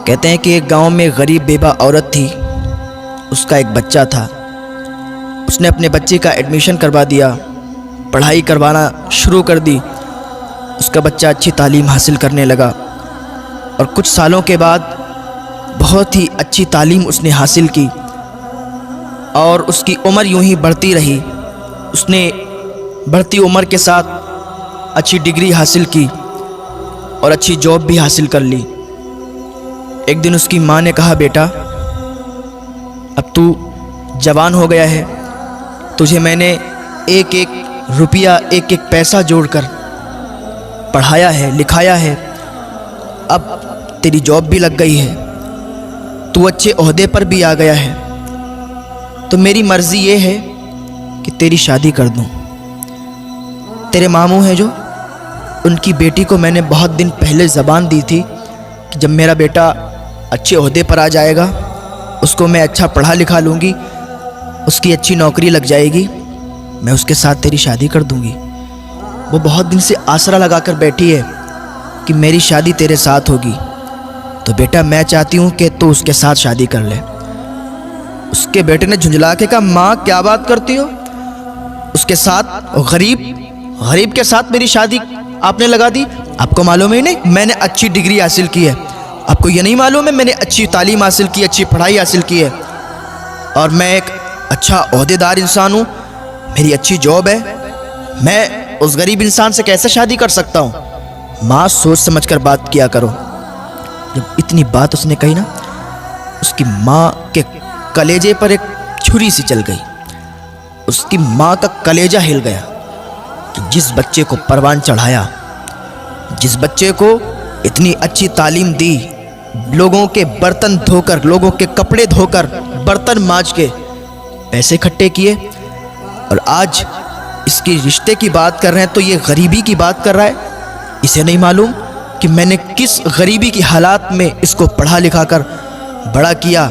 کہتے ہیں کہ ایک گاؤں میں غریب بیوہ عورت تھی، اس کا ایک بچہ تھا۔ اس نے اپنے بچے کا ایڈمیشن کروا دیا، پڑھائی کروانا شروع کر دی۔ اس کا بچہ اچھی تعلیم حاصل کرنے لگا اور کچھ سالوں کے بعد بہت ہی اچھی تعلیم اس نے حاصل کی اور اس کی عمر یوں ہی بڑھتی رہی۔ اس نے بڑھتی عمر کے ساتھ اچھی ڈگری حاصل کی اور اچھی جاب بھی حاصل کر لی۔ ایک دن اس کی ماں نے کہا، بیٹا اب تو جوان ہو گیا ہے، تجھے میں نے ایک ایک روپیہ ایک ایک پیسہ جوڑ کر پڑھایا ہے، لکھایا ہے، اب تیری جاب بھی لگ گئی ہے، تو اچھے عہدے پر بھی آ گیا ہے، تو میری مرضی یہ ہے کہ تیری شادی کر دوں۔ تیرے ماموں ہیں جو، ان کی بیٹی کو میں نے بہت دن پہلے زبان دی تھی کہ جب میرا بیٹا اچھے عہدے پر آ جائے گا، اس کو میں اچھا پڑھا لکھا لوں گی، اس کی اچھی نوکری لگ جائے گی، میں اس کے ساتھ تیری شادی کر دوں گی۔ وہ بہت دن سے آسرا لگا کر بیٹھی ہے کہ میری شادی تیرے ساتھ ہوگی، تو بیٹا میں چاہتی ہوں کہ تو اس کے ساتھ شادی کر لے۔ اس کے بیٹے نے جھنجھلا کے کہا، ماں کیا بات کرتی ہو؟ اس کے ساتھ غریب کے ساتھ میری شادی آپ نے لگا دی؟ آپ کو معلوم ہی نہیں میں نے اچھی ڈگری حاصل کی ہے؟ آپ کو یہ نہیں معلوم ہے میں نے اچھی تعلیم حاصل کی، اچھی پڑھائی حاصل کی ہے، اور میں ایک اچھا عہدے دار انسان ہوں، میری اچھی جاب ہے، میں اس غریب انسان سے کیسے شادی کر سکتا ہوں؟ ماں سوچ سمجھ کر بات کیا کرو۔ جب اتنی بات اس نے کہی نا، اس کی ماں کے کلیجے پر ایک چھری سی چل گئی۔ اس کی ماں کا کلیجہ ہل گیا کہ جس بچے کو پروان چڑھایا، جس بچے کو اتنی اچھی تعلیم دی، لوگوں کے برتن دھو کر، لوگوں کے کپڑے دھو کر، برتن مانج کے پیسے اکٹھے کیے، اور آج اس کی رشتے کی بات کر رہے ہیں تو یہ غریبی کی بات کر رہا ہے۔ اسے نہیں معلوم کہ میں نے کس غریبی کی حالات میں اس کو پڑھا لکھا کر بڑا کیا،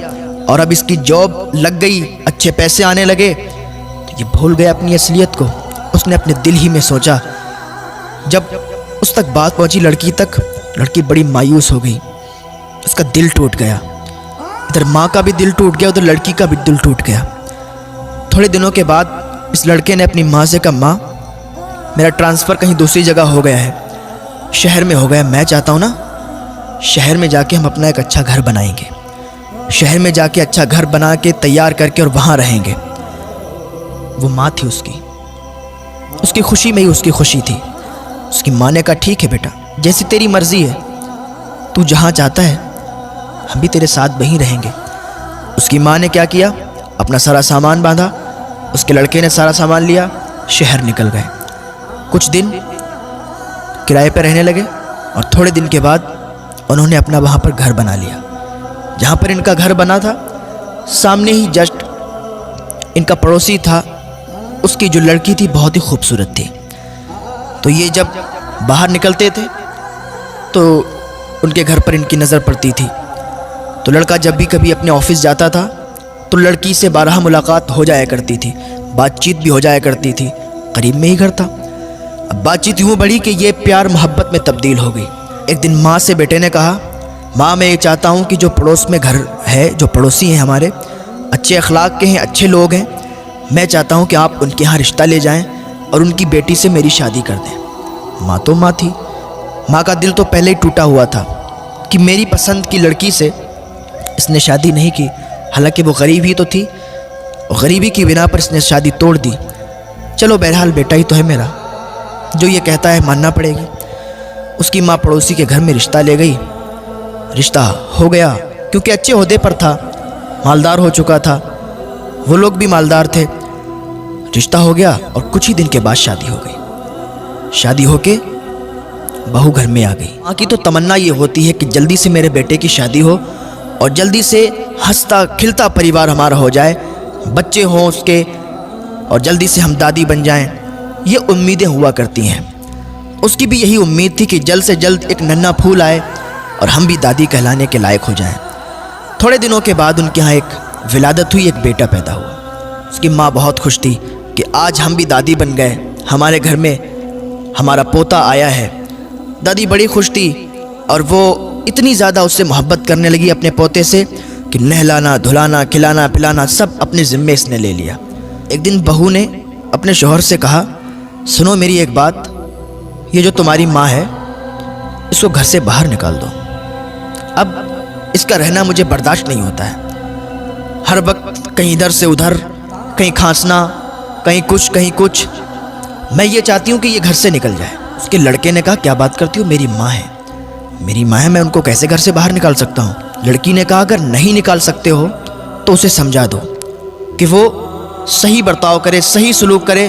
اور اب اس کی جاب لگ گئی، اچھے پیسے آنے لگے، تو یہ بھول گیا اپنی اصلیت کو۔ اس نے اپنے دل ہی میں سوچا۔ جب اس تک بات پہنچی لڑکی تک، لڑکی بڑی مایوس ہو گئی، اس کا دل ٹوٹ گیا، ادھر ماں کا بھی دل ٹوٹ گیا، ادھر لڑکی کا بھی دل ٹوٹ گیا۔ تھوڑے دنوں کے بعد اس لڑکے نے اپنی ماں سے کہا، ماں میرا ٹرانسفر کہیں دوسری جگہ ہو گیا ہے، شہر میں ہو گیا، میں چاہتا ہوں نا شہر میں جا کے ہم اپنا ایک اچھا گھر بنائیں گے، شہر میں جا کے اچھا گھر بنا کے تیار کر کے اور وہاں رہیں گے۔ وہ ماں تھی اس کی خوشی میں ہی اس کی خوشی تھی۔ اس کی ماں نے کہا، ٹھیک ہے بیٹا، جیسی تیری مرضی ہے، تو جہاں چاہتا ہے ہم بھی تیرے ساتھ وہیں رہیں گے۔ اس کی ماں نے کیا کیا، اپنا سارا سامان باندھا، اس کے لڑکے نے سارا سامان لیا، شہر نکل گئے۔ کچھ دن کرائے پہ رہنے لگے، اور تھوڑے دن کے بعد انہوں نے اپنا وہاں پر گھر بنا لیا۔ جہاں پر ان کا گھر بنا تھا، سامنے ہی جسٹ ان کا پڑوسی تھا، اس کی جو لڑکی تھی بہت ہی خوبصورت تھی، تو یہ جب باہر نکلتے تھے تو ان کے گھر پر ان کی نظر پڑتی تھی۔ تو لڑکا جب بھی کبھی اپنے آفس جاتا تھا تو لڑکی سے بارہا ملاقات ہو جایا کرتی تھی، بات چیت بھی ہو جایا کرتی تھی، قریب میں ہی گھر تھا۔ اب بات چیت یوں بڑھی کہ یہ پیار محبت میں تبدیل ہو گئی۔ ایک دن ماں سے بیٹے نے کہا، ماں میں یہ چاہتا ہوں کہ جو پڑوس میں گھر ہے، جو پڑوسی ہیں ہمارے، اچھے اخلاق کے ہیں، اچھے لوگ ہیں، میں چاہتا ہوں کہ آپ ان کے ہاں رشتہ لے جائیں اور ان کی بیٹی سے میری شادی کر دیں۔ ماں تو ماں تھی، ماں کا دل تو پہلے ہی ٹوٹا ہوا تھا کہ میری پسند کی لڑکی سے اس نے شادی نہیں کی، حالانکہ وہ غریب ہی تو تھی، غریبی کی بنا پر اس نے شادی توڑ دی۔ چلو بہرحال بیٹا ہی تو ہے میرا، جو یہ کہتا ہے ماننا پڑے گی۔ اس کی ماں پڑوسی کے گھر میں رشتہ لے گئی، رشتہ ہو گیا، کیونکہ اچھے عہدے پر تھا، مالدار ہو چکا تھا، وہ لوگ بھی مالدار تھے، رشتہ ہو گیا، اور کچھ ہی دن کے بعد شادی ہو گئی۔ شادی ہو کے بہو گھر میں آ گئی۔ ماں کی تو تمنا یہ ہوتی ہے کہ جلدی سے میرے بیٹے کی شادی ہو اور جلدی سے ہنستا کھلتا پریوار ہمارا ہو جائے، بچے ہوں اس کے، اور جلدی سے ہم دادی بن جائیں، یہ امیدیں ہوا کرتی ہیں۔ اس کی بھی یہی امید تھی کہ جلد سے جلد ایک ننھا پھول آئے اور ہم بھی دادی کہلانے کے لائق ہو جائیں۔ تھوڑے دنوں کے بعد ان کے ہاں ایک ولادت ہوئی، ایک بیٹا پیدا ہوا۔ اس کی ماں بہت خوش تھی کہ آج ہم بھی دادی بن گئے، ہمارے گھر میں ہمارا پوتا آیا ہے۔ دادی بڑی خوش تھی، اور وہ اتنی زیادہ اس سے محبت کرنے لگی اپنے پوتے سے کہ نہلانا دھلانا کھلانا پلانا سب اپنے ذمے اس نے لے لیا۔ ایک دن بہو نے اپنے شوہر سے کہا، سنو میری ایک بات، یہ جو تمہاری ماں ہے اس کو گھر سے باہر نکال دو، اب اس کا رہنا مجھے برداشت نہیں ہوتا ہے، ہر وقت کہیں ادھر سے ادھر، کہیں کھانسنا، کہیں کچھ، میں یہ چاہتی ہوں کہ یہ گھر سے نکل جائے۔ اس کے لڑکے نے کہا، کیا بات کرتی ہو، میری ماں ہے، میں ان کو کیسے گھر سے باہر نکال سکتا ہوں؟ لڑکی نے کہا، اگر نہیں نکال سکتے ہو تو اسے سمجھا دو کہ وہ صحیح برتاؤ کرے، صحیح سلوک کرے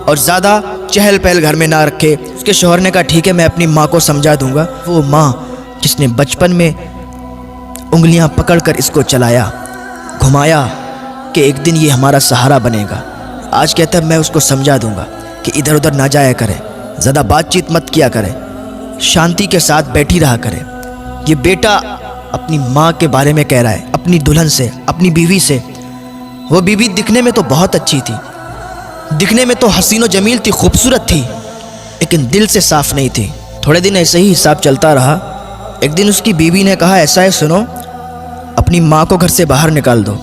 اور زیادہ چہل پہل گھر میں نہ رکھے۔ اس کے شوہر نے کہا، ٹھیک ہے، میں اپنی ماں کو سمجھا دوں گا۔ وہ ماں جس نے بچپن میں انگلیاں پکڑ کر اس کو چلایا، گھمایا کہ ایک دن یہ ہمارا سہارا بنے گا، آج کہتا ہے میں اس کو سمجھا دوں گا کہ ادھر ادھر نہ جایا کرے، زیادہ بات چیت مت کیا کرے، شانتی کے ساتھ بیٹھی رہا کرے۔ یہ بیٹا اپنی ماں کے بارے میں کہہ رہا ہے، اپنی دلہن سے، اپنی بیوی سے۔ وہ بیوی دکھنے میں تو بہت اچھی تھی، دکھنے میں تو حسین و جمیل تھی، خوبصورت تھی، لیکن دل سے صاف نہیں تھی۔ تھوڑے دن ایسے ہی حساب چلتا رہا۔ ایک دن اس کی بیوی نے کہا، ایسا ہے سنو، اپنی ماں کو گھر سے باہر نکال دو،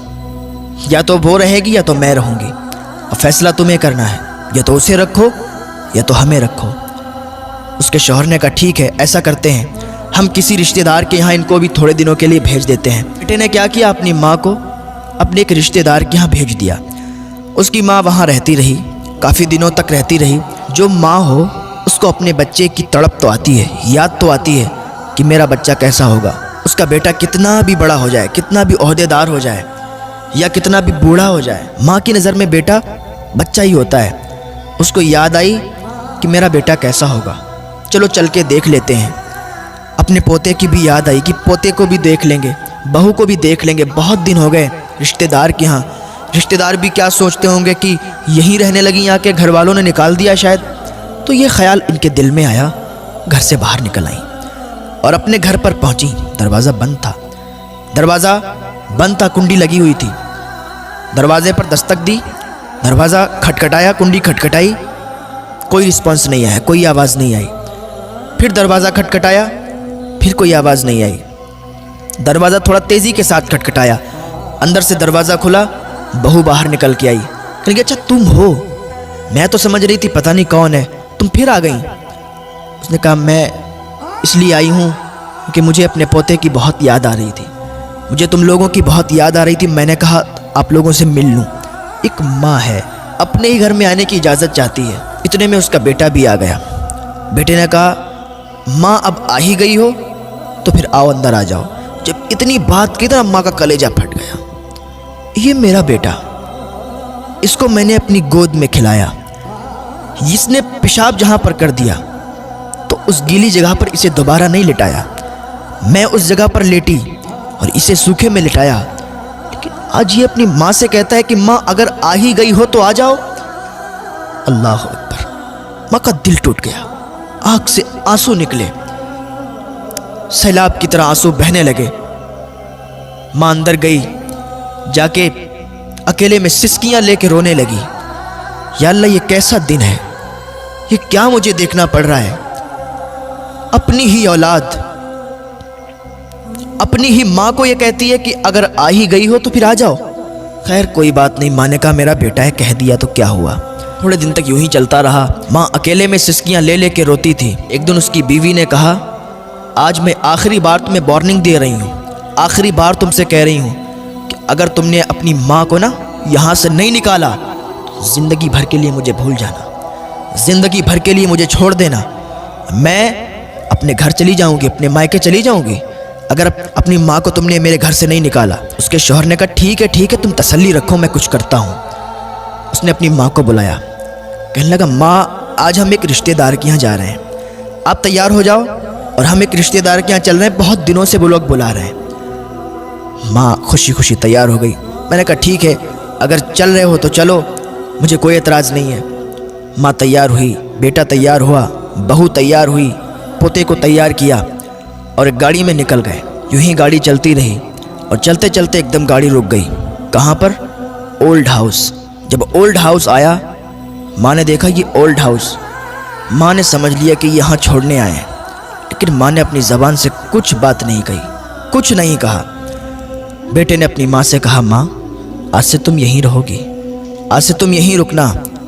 یا تو وہ رہے گی یا تو میں رہوں گی، اب فیصلہ تمہیں کرنا ہے، یا تو اسے رکھو یا تو ہمیں رکھو۔ اس کے شوہر نے کہا، ٹھیک ہے، ایسا کرتے ہیں، ہم کسی رشتہ دار کے یہاں ان کو بھی تھوڑے دنوں کے لیے بھیج دیتے ہیں۔ بیٹے نے کیا کیا، اپنی ماں کو اپنے ایک رشتہ دار کے یہاں بھیج دیا۔ اس کی ماں وہاں رہتی رہی، کافی دنوں تک رہتی رہی۔ جو ماں ہو اس کو اپنے بچے کی تڑپ تو آتی ہے، یاد تو آتی ہے کہ میرا بچہ کیسا ہوگا، اس کا بیٹا کتنا بھی بڑا ہو جائے، کتنا بھی عہدے دار ہو جائے یا کتنا بھی بوڑھا ہو جائے، ماں کی نظر میں بیٹا بچہ ہی ہوتا ہے۔ اس کو یاد آئی کہ میرا بیٹا کیسا ہوگا، چلو چل کے دیکھ لیتے ہیں۔ اپنے پوتے کی بھی یاد آئی کہ پوتے کو بھی دیکھ لیں گے، بہو کو بھی دیکھ لیں گے، بہت دن ہو گئے رشتہ دار کے ہاں۔ رشتہ دار بھی کیا سوچتے ہوں گے کہ یہیں رہنے لگی آ کے، گھر والوں نے نکال دیا شاید۔ تو یہ خیال ان کے دل میں آیا، گھر سے باہر نکل آئیں اور اپنے گھر پر پہنچی۔ دروازہ بند تھا، کنڈی لگی ہوئی تھی۔ دروازے پر دستک دی، دروازہ کھٹکھٹایا، کنڈی کھٹکھٹائی، کوئی رسپانس نہیں آیا، کوئی آواز نہیں آئی۔ پھر دروازہ کھٹکھٹایا، پھر کوئی آواز نہیں آئی۔ دروازہ تھوڑا تیزی کے ساتھ کھٹکھٹایا، اندر سے دروازہ کھلا، بہو باہر نکل کے آئی۔ کہنے لگی، اچھا تم ہو، میں تو سمجھ رہی تھی پتہ نہیں کون ہے، تم پھر آ گئیں۔ اس نے کہا، میں اس لیے آئی ہوں کہ مجھے اپنے پوتے کی بہت یاد آ رہی تھی، مجھے تم لوگوں کی بہت یاد آ رہی تھی، میں نے کہا آپ لوگوں سے مل لوں۔ ایک ماں ہے، اپنے ہی گھر میں آنے کی اجازت چاہتی ہے۔ اتنے میں اس کا بیٹا بھی آ گیا۔ بیٹے نے کہا، ماں اب آ ہی گئی ہو تو پھر آؤ، اندر آ جاؤ۔ جب اتنی بات کی طرح ماں کا کلیجہ پھٹ گیا۔ یہ میرا بیٹا، اس کو میں نے اپنی گود میں کھلایا، اس نے پیشاب جہاں پر کر دیا تو اس گیلی جگہ پر اسے دوبارہ نہیں لٹایا، میں اس جگہ پر لیٹی اور اسے سوکھے میں لٹایا، لیکن آج یہ اپنی ماں سے کہتا ہے کہ ماں اگر آ ہی گئی ہو تو آ جاؤ۔ اللہ اکبر! ماں کا دل ٹوٹ گیا، آنکھ سے آنسو نکلے، سیلاب کی طرح آنسو بہنے لگے۔ ماں اندر گئی، جا کے اکیلے میں سسکیاں لے کے رونے لگی، یا اللہ یہ کیسا دن ہے، یہ کیا مجھے دیکھنا پڑ رہا ہے۔ اپنی ہی اولاد، اپنی ہی ماں کو یہ کہتی ہے کہ اگر آ ہی گئی ہو تو پھر آ جاؤ۔ خیر کوئی بات نہیں، ماں نے کہا میرا بیٹا ہے، کہہ دیا تو کیا ہوا۔ تھوڑے دن تک یوں ہی چلتا رہا، ماں اکیلے میں سسکیاں لے لے کے روتی تھی۔ ایک دن اس کی بیوی نے کہا، آج میں آخری بار تمہیں وارننگ دے رہی ہوں، آخری بار تم سے کہہ رہی ہوں کہ اگر تم نے اپنی ماں کو نا یہاں سے نہیں نکالا تو زندگی بھر کے لیے مجھے بھول جانا، زندگی بھر کے لیے مجھے چھوڑ دینا، میں اپنے گھر چلی جاؤں گی، اپنے مائکے چلی جاؤں گی اگر اپنی ماں کو تم نے میرے گھر سے نہیں نکالا۔ اس کے شوہر نے کہا، ٹھیک ہے تم تسلی رکھو، میں کچھ کرتا ہوں۔ اس نے اپنی ماں کو بلایا، کہنے لگا، ماں آج ہم ایک رشتہ دار کے یہاں جا رہے ہیں، آپ تیار ہو جاؤ، اور ہم ایک رشتہ دار کے یہاں چل رہے ہیں، بہت دنوں سے وہ لوگ بلا رہے ہیں۔ ماں خوشی خوشی تیار ہو گئی۔ میں نے کہا، ٹھیک ہے، اگر چل رہے ہو تو چلو، مجھے کوئی اعتراض نہیں ہے۔ ماں تیار ہوئی، بیٹا تیار ہوا، بہو تیار ہوئی، پوتے کو تیار کیا اور ایک گاڑی میں نکل گئے۔ یوں ہی گاڑی چلتی رہی اور چلتے چلتے ایک دم گاڑی رک گئی۔ کہاں پر؟ Old house. جب اولڈ ہاؤس آیا، ماں نے دیکھا یہ اولڈ ہاؤس، ماں نے سمجھ لیا کہ یہاں چھوڑنے آئے ہیں، لیکن ماں نے اپنی زبان سے کچھ بات نہیں کہی، کچھ نہیں کہا۔ بیٹے نے اپنی ماں سے کہا، ماں آج سے تم یہیں رہو گی، آج سے تم یہیں رکنا،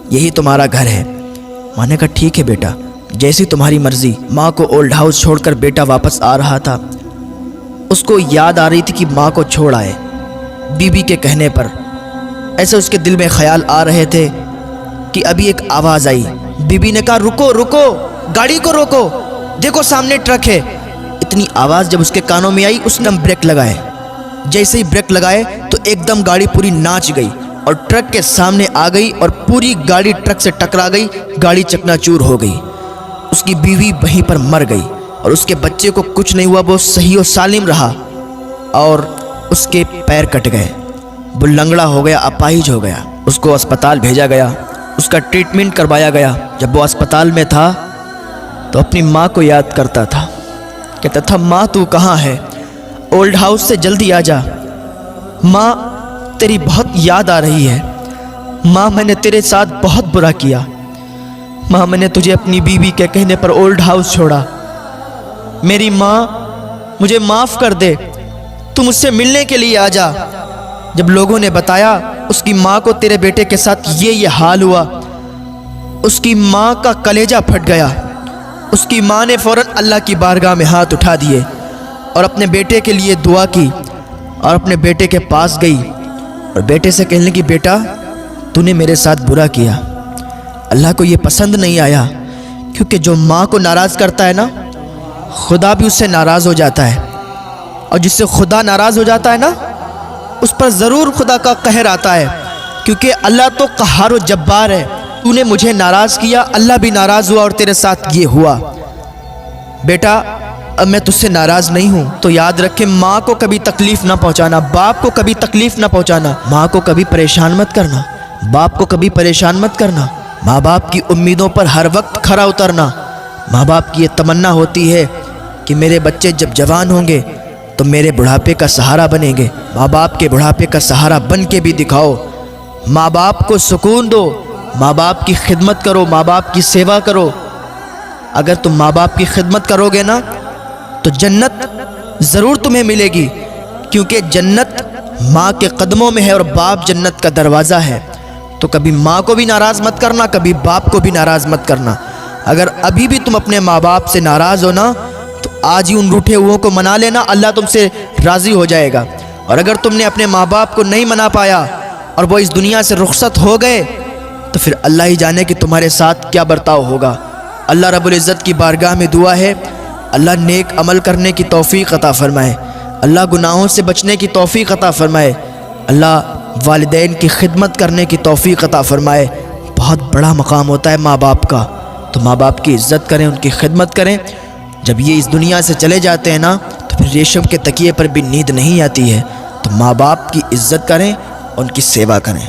یہی تمہارا گھر ہے۔ ماں نے کہا ٹھیک ہے بیٹا، جیسی تمہاری مرضی۔ ماں کو اولڈ ہاؤس چھوڑ کر بیٹا واپس آ رہا تھا۔ اس کو یاد آ رہی تھی کہ ماں کو چھوڑ آئے بیوی کے کہنے پر۔ ایسے اس کے دل میں خیال آ رہے تھے کہ ابھی ایک آواز آئی۔ بیوی نے کہا رکو رکو، گاڑی کو روکو، دیکھو سامنے ٹرک ہے۔ اتنی آواز جب اس کے کانوں میں آئی، اس نے بریک لگائے۔ جیسے ہی بریک لگائے تو ایک دم گاڑی پوری ناچ گئی اور ٹرک کے سامنے آ گئی اور پوری گاڑی ٹرک سے ٹکرا گئی، گاڑی چکنا چور ہو گئی۔ اس کی بیوی وہیں پر مر گئی اور اس کے بچے کو کچھ نہیں ہوا، وہ صحیح و سالم رہا، اور اس کے پیر کٹ گئے، وہ لنگڑا ہو گیا، اپاہج ہو گیا۔ اس کو اسپتال بھیجا گیا، اس کا ٹریٹمنٹ کروایا گیا۔ جب وہ اسپتال میں تھا تو اپنی ماں کو یاد کرتا تھا، کہتا تھا ماں تو کہاں ہے؟ اولڈ ہاؤس سے جلدی آ جا، ماں تیری بہت یاد آ رہی ہے، ماں میں نے تیرے ساتھ بہت برا کیا، ماں میں نے تجھے اپنی بیوی کے کہنے پر اولڈ ہاؤس چھوڑا، میری ماں مجھے معاف کر دے، تو مجھ سے ملنے کے لیے آ جا۔ جب لوگوں نے بتایا اس کی ماں کو تیرے بیٹے کے ساتھ یہ حال ہوا، اس کی ماں کا کلیجہ پھٹ گیا۔ اس کی ماں نے فوراً اللہ کی بارگاہ میں ہاتھ اٹھا دیے اور اپنے بیٹے کے لیے دعا کی اور اپنے بیٹے کے پاس گئی اور بیٹے سے کہنے لگی بیٹا تو نے میرے ساتھ برا کیا، اللہ کو یہ پسند نہیں آیا، کیونکہ جو ماں کو ناراض کرتا ہے نا، خدا بھی اس سے ناراض ہو جاتا ہے، اور جس سے خدا ناراض ہو جاتا ہے نا، اس پر ضرور خدا کا قہر آتا ہے، کیونکہ اللہ تو قہار و جبار ہے۔ تو نے مجھے ناراض کیا، اللہ بھی ناراض ہوا اور تیرے ساتھ یہ ہوا۔ بیٹا اب میں تجھ سے ناراض نہیں ہوں، تو یاد رکھ کہ ماں کو کبھی تکلیف نہ پہنچانا، باپ کو کبھی تکلیف نہ پہنچانا، ماں کو کبھی پریشان مت کرنا، باپ کو کبھی پریشان مت کرنا، ماں باپ کی امیدوں پر ہر وقت کھرا اترنا۔ ماں باپ کی یہ تمنا ہوتی ہے کہ میرے بچے جب جوان ہوں گے تو میرے بڑھاپے کا سہارا بنیں گے۔ ماں باپ کے بڑھاپے کا سہارا بن کے بھی دکھاؤ، ماں باپ کو سکون دو، ماں باپ کی خدمت کرو، ماں باپ کی سیوا کرو۔ اگر تم ماں باپ کی خدمت کرو گے نا تو جنت ضرور تمہیں ملے گی، کیونکہ جنت ماں کے قدموں میں ہے اور باپ جنت کا دروازہ ہے۔ تو کبھی ماں کو بھی ناراض مت کرنا، کبھی باپ کو بھی ناراض مت کرنا۔ اگر ابھی بھی تم اپنے ماں باپ سے ناراض ہو نا تو آج ہی ان روٹھے ہوئوں کو منا لینا، اللہ تم سے راضی ہو جائے گا۔ اور اگر تم نے اپنے ماں باپ کو نہیں منا پایا اور وہ اس دنیا سے رخصت ہو گئے تو پھر اللہ ہی جانے کہ تمہارے ساتھ کیا برتاؤ ہوگا۔ اللہ رب العزت کی بارگاہ میں دعا ہے، اللہ نیک عمل کرنے کی توفیق عطا فرمائے، اللہ گناہوں سے بچنے کی توفیق عطا فرمائے، اللہ والدین کی خدمت کرنے کی توفیق عطا فرمائے۔ بہت بڑا مقام ہوتا ہے ماں باپ کا، تو ماں باپ کی عزت کریں، ان کی خدمت کریں۔ جب یہ اس دنیا سے چلے جاتے ہیں نا تو پھر ریشم کے تکیے پر بھی نیند نہیں آتی ہے، تو ماں باپ کی عزت کریں، ان کی سیوا کریں۔